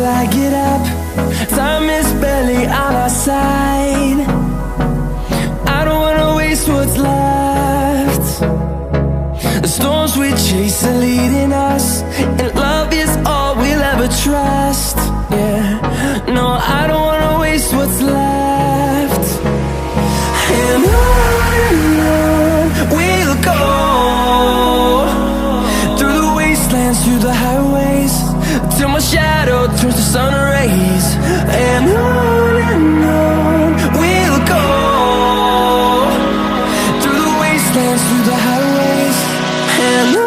I get up. Time is barely on our side. I don't wanna waste what's left. The storms we chase are leading us, and love is all we'll ever trust. Yeah, no, I don't wanna waste what's left. And on we'll go, through the wastelands, through the highways, till my shadow turns to sun rays. And on we'll go, through the wastelands, through the highways, and on we'll go.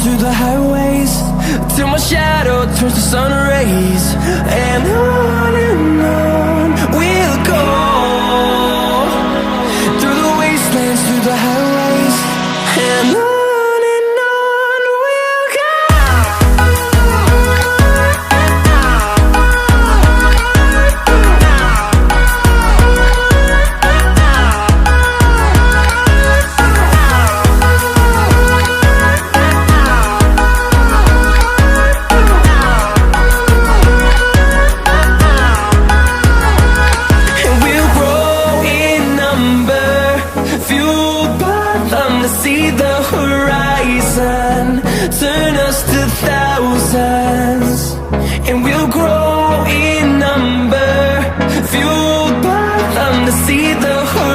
Through the highways, till my shadow turns to sun rays. And on we'll go, through the wastelands, through the highways, and on we'll go. See the horizon, turn us to thousands, and we'll grow in number, fueled by them to see the horizon.